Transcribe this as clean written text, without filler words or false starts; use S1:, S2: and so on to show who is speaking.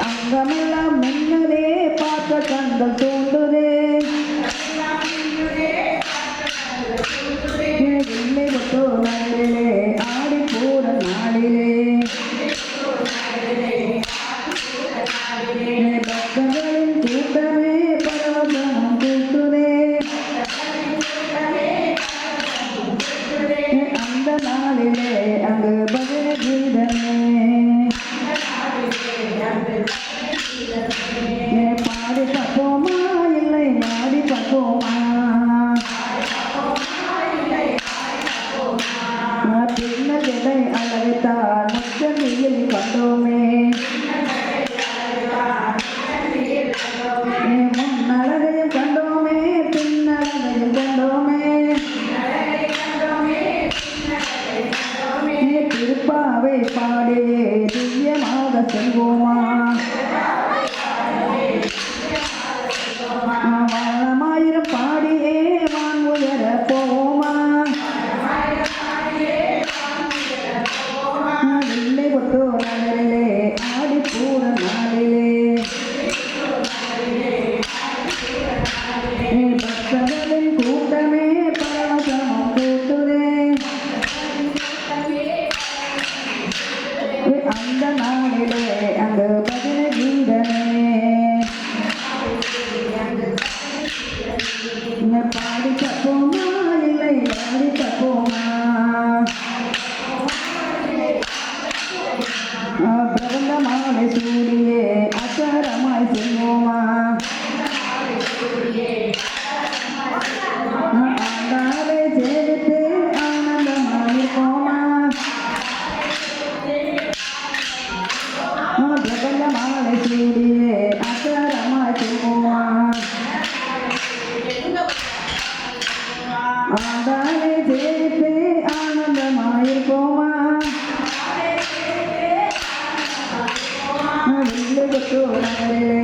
S1: அங்கமெல்லாம் மின்னலே பார்த்த கண்கள் தூண்டுதே இல்லை விட்டோ நாளிலே ஆடி போற நாளிலே பக்தர்களின் கூட்டமே பரவசம் கூட்டுதே அந்த நாளிலே அங்கு பஜனை கீதமே பாடி பார்ப்போமா இல்லை ஆடி பார்ப்போமா பின்னலை அழகுத்தான் முச்சமியில் கண்டோமே முன்னழகையும் கண்டோமே பின்னழகையும் கண்டோமே திருப்பாவை பாடியே திவ்யமாக செல்வோமா வாழமாயிரம் பாடியே வான் உயர போவோமா இல்லை கொட்டோ நாளிலே ஆடி பூர நாளிலே பக்தர்களின் கூட்டமே பரவசம் கூட்டுதே அந்த நாளிலே அங்கு பஜனை கீதமே பாடி தப்போமா இல்லை பாடி தப்போமா பிரபந்தமாலை சூடியே அச்சாரமாய் செல்வோமா ஆண்டாரை சேவித்து ஆனந்தமாயிருப்போமா பிரபந்தமாலை சூடியே அச்சாரமாய் செல்வோமா ஆண்டாரை சேவித்து ஆனந்தமாயிருப்போமா இல்லை கொட்டோ நாளிலே